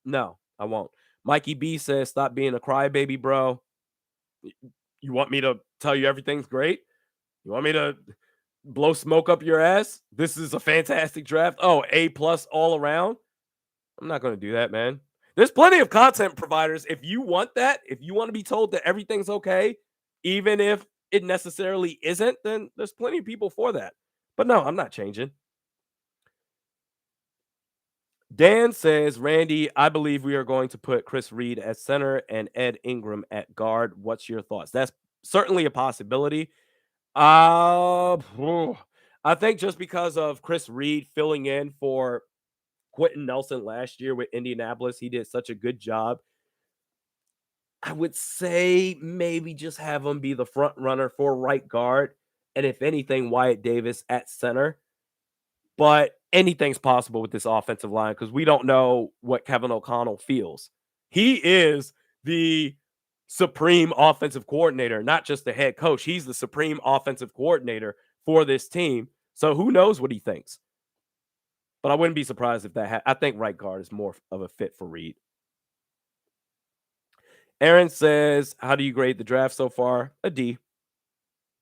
No, I won't. Mikey B says, stop being a crybaby, bro. You want me to tell you everything's great? You want me to blow smoke up your ass? This is a fantastic draft. Oh, A+ all around. I'm not going to do that, man. There's plenty of content providers. If you want that, if you want to be told that everything's okay, even if it necessarily isn't, then there's plenty of people for that. But no, I'm not changing. Dan says, Randy, I believe we are going to put Chris Reed at center and Ed Ingram at guard. What's your thoughts? That's certainly a possibility. I think just because of Chris Reed filling in for Quentin Nelson last year with Indianapolis, he did such a good job. I would say maybe just have him be the front runner for right guard. And if anything, Wyatt Davis at center. But anything's possible with this offensive line because we don't know what Kevin O'Connell feels. He is the supreme offensive coordinator, not just the head coach. He's the supreme offensive coordinator for this team. So who knows what he thinks? But I wouldn't be surprised if I think right guard is more of a fit for Reed. Aaron says, how do you grade the draft so far? A D.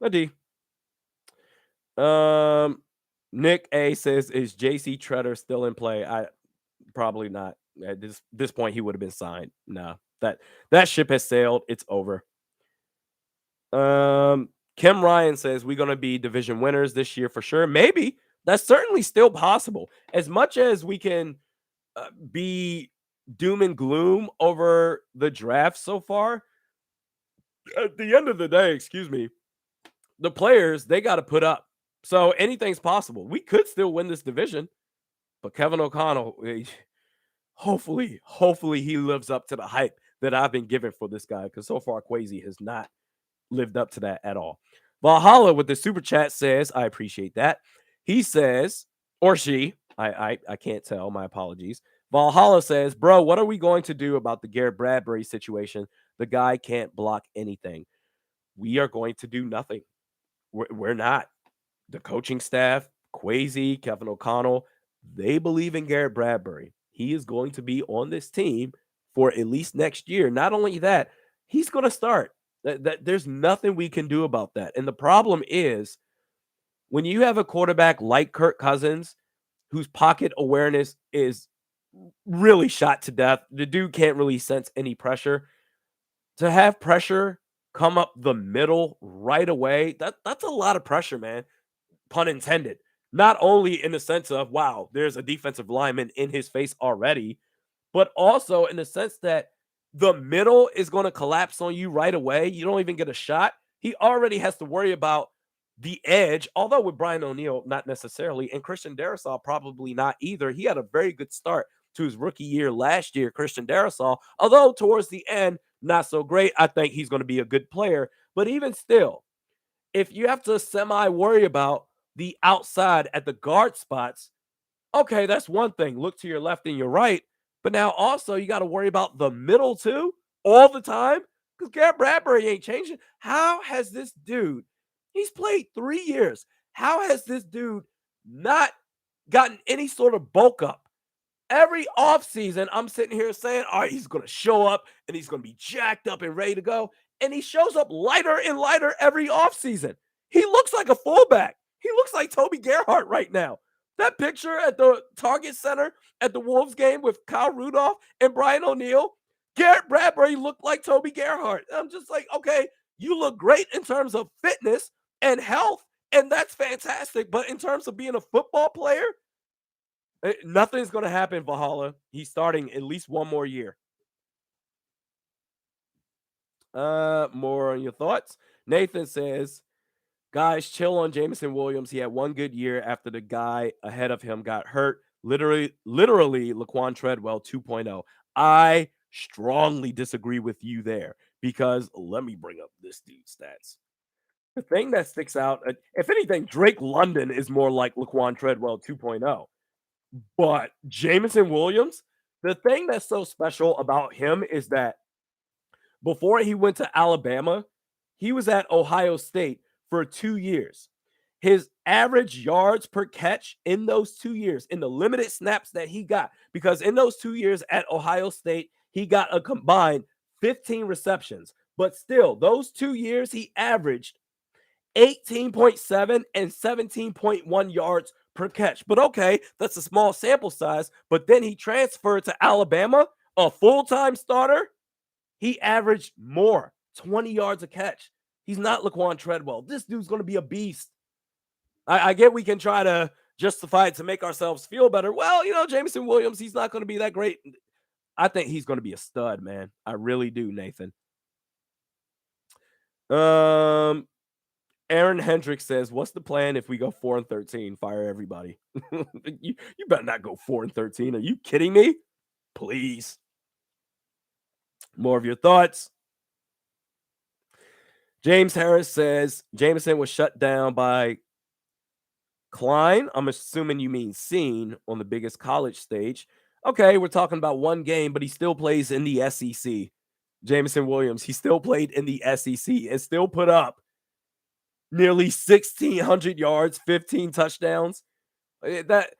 A D. Nick A says, is JC Treader still in play? Probably not. At this point, he would have been signed. No, that ship has sailed. It's over. Kim Ryan says we're gonna be division winners this year for sure. Maybe that's certainly still possible. As much as we can be doom and gloom over the draft so far, at the end of the day, excuse me, the players they got to put up. So anything's possible. We could still win this division, but Kevin O'Connell, hopefully he lives up to the hype that I've been given for this guy because so far Kwesi has not lived up to that at all. Valhalla with the super chat says, I appreciate that. He says, or she, I can't tell, my apologies. Valhalla says, bro, what are we going to do about the Garrett Bradbury situation? The guy can't block anything. We are going to do nothing. We're not. The coaching staff, Kwesi, Kevin O'Connell, they believe in Garrett Bradbury. He is going to be on this team for at least next year. Not only that, he's going to start. There's nothing we can do about that. And the problem is when you have a quarterback like Kirk Cousins, whose pocket awareness is really shot to death, the dude can't really sense any pressure. To have pressure come up the middle right away, that's a lot of pressure, man. Pun intended. Not only in the sense of, wow, there's a defensive lineman in his face already, but also in the sense that the middle is going to collapse on you right away. You don't even get a shot. He already has to worry about the edge, although with Brian O'Neill, not necessarily, and Christian Darrisaw probably not either. He had a very good start to his rookie year last year, Christian Darrisaw, although towards the end, not so great. I think he's going to be a good player. But even still, if you have to semi worry about the outside at the guard spots, okay, that's one thing. Look to your left and your right. But now also you got to worry about the middle too all the time because Garrett Bradbury ain't changing. How has this dude, he's played 3 years. How has this dude not gotten any sort of bulk up? Every offseason, I'm sitting here saying, all right, he's going to show up and he's going to be jacked up and ready to go. And he shows up lighter and lighter every offseason. He looks like a fullback. He looks like Toby Gerhart right now. That picture at the Target Center at the Wolves game with Kyle Rudolph and Brian O'Neill, Garrett Bradbury looked like Toby Gerhart. I'm just like, okay, you look great in terms of fitness and health, and that's fantastic. But in terms of being a football player, nothing's going to happen, Valhalla. He's starting at least one more year. More on your thoughts. Nathan says, guys, chill on Jameson Williams. He had one good year after the guy ahead of him got hurt. Literally Laquan Treadwell 2.0. I strongly disagree with you there because let me bring up this dude's stats. The thing that sticks out, if anything, Drake London is more like Laquan Treadwell 2.0. But Jameson Williams, the thing that's so special about him is that before he went to Alabama, he was at Ohio State for 2 years. His average yards per catch in those 2 years, in the limited snaps that he got, because in those 2 years at Ohio State, he got a combined 15 receptions. But still, those 2 years, he averaged 18.7 and 17.1 yards per catch. But okay, that's a small sample size. But then he transferred to Alabama, a full-time starter. He averaged more, 20 yards a catch. He's not Laquan Treadwell. This dude's going to be a beast. I get we can try to justify it to make ourselves feel better. Well, Jameson Williams, he's not going to be that great. I think he's going to be a stud, man. I really do, Nathan. Aaron Hendricks says, what's the plan if we go 4-13? Fire everybody. you better not go 4-13. Are you kidding me? Please. More of your thoughts. James Harris says, Jameson was shut down by Klein, I'm assuming you mean seen on the biggest college stage. Okay, we're talking about one game, but he still plays in the SEC. Jameson Williams, he still played in the SEC and still put up nearly 1,600 yards, 15 touchdowns. That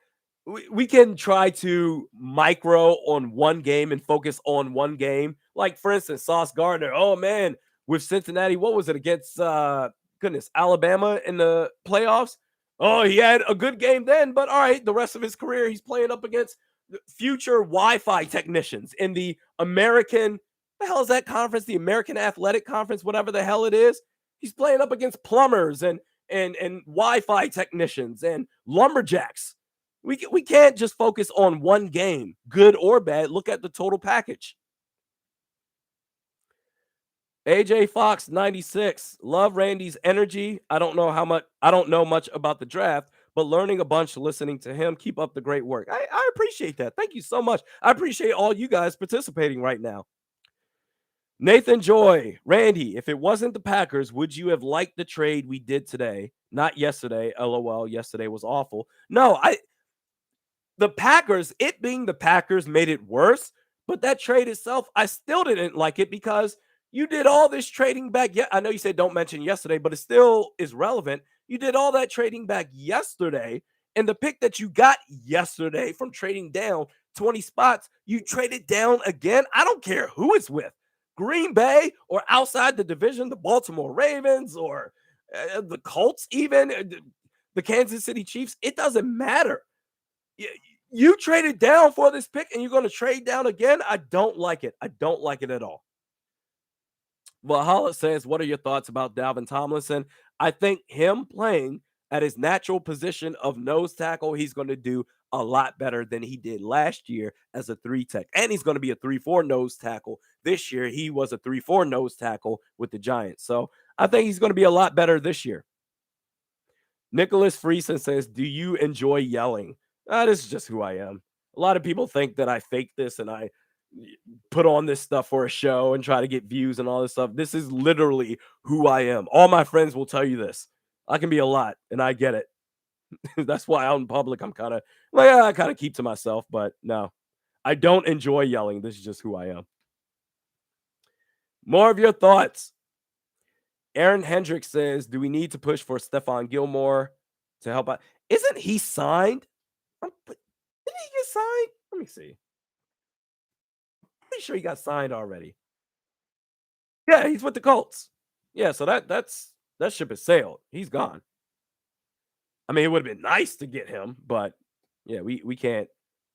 we can try to micro on one game and focus on one game. Like for instance, Sauce Gardner. Oh man, with Cincinnati, what was it against Alabama in the playoffs? Oh, he had a good game then, but all right, the rest of his career he's playing up against future Wi-Fi technicians in the American, the hell is that conference? The American Athletic Conference, whatever the hell it is. He's playing up against plumbers and Wi-Fi technicians and lumberjacks. We can't just focus on one game, good or bad. Look at the total package. AJ Fox 96. Love Randy's energy. I don't know much about the draft, but learning a bunch listening to him. Keep up the great work. I appreciate that. Thank you so much. I appreciate all you guys participating right now. Nathan Joy, Randy, if it wasn't the Packers, would you have liked the trade we did today? Not yesterday. LOL. Yesterday was awful. No, the Packers, it being the Packers made it worse, but that trade itself, I still didn't like it because you did all this trading back. Yeah, I know you said don't mention yesterday, but it still is relevant. You did all that trading back yesterday, and the pick that you got yesterday from trading down 20 spots, you traded down again. I don't care who it's with. Green Bay or outside the division, the Baltimore Ravens or the Colts, even the Kansas City Chiefs. It doesn't matter. You traded down for this pick and you're going to trade down again. I don't like it. I don't like it at all. Valhalla says, what are your thoughts about Dalvin Tomlinson? I think him playing at his natural position of nose tackle, he's going to do a lot better than he did last year as a 3-tech. And he's going to be a 3-4 nose tackle. This year, he was a 3-4 nose tackle with the Giants. So I think he's going to be a lot better this year. Nicholas Friesen says, do you enjoy yelling? This is just who I am. A lot of people think that I fake this and I put on this stuff for a show and try to get views and all this stuff. This is literally who I am. All my friends will tell you this. I can be a lot, and I get it. That's why out in public, I'm kind of like, I kind of keep to myself, but no, I don't enjoy yelling. This is just who I am. More of your thoughts. Aaron Hendricks says, do we need to push for Stephon Gilmore to help out? Isn't he signed? Didn't he get signed? Let me see. Pretty sure he got signed already. Yeah, he's with the Colts. Yeah, so that ship has sailed. He's gone. I mean, it would have been nice to get him, but yeah, we can't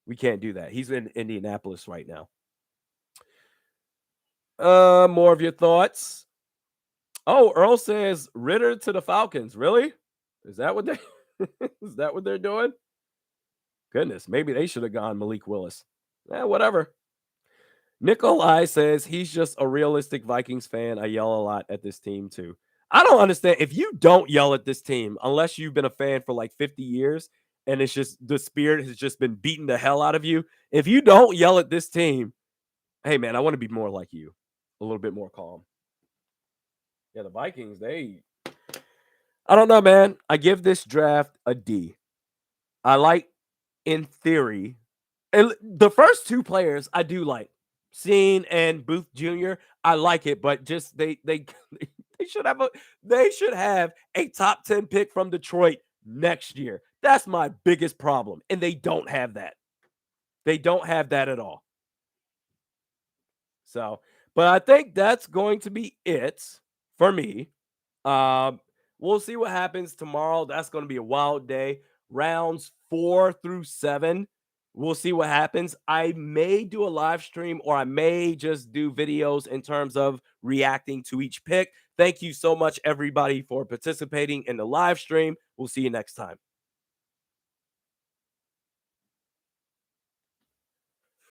do that. He's in Indianapolis right now. More of your thoughts. Oh, Earl says Ritter to the Falcons. Really? Is that what they're doing? Goodness, maybe they should have gone Malik Willis. Whatever. Nikolai says he's just a realistic Vikings fan. I yell a lot at this team too. I don't understand. If you don't yell at this team, unless you've been a fan for like 50 years and it's just the spirit has just been beating the hell out of you. If you don't yell at this team, hey man, I want to be more like you, a little bit more calm. Yeah, the Vikings, I don't know, man. I give this draft a D. I like, in theory, and the first two players I do like. Seen and Booth Jr. I like it, but just they should have a top 10 pick from Detroit next year. That's my biggest problem. And they don't have that. They don't have that at all. So, but I think that's going to be it for me. We'll see what happens tomorrow. That's going to be a wild day. Rounds 4 through 7. We'll see what happens. I may do a live stream or I may just do videos in terms of reacting to each pick. Thank you so much, everybody, for participating in the live stream. We'll see you next time.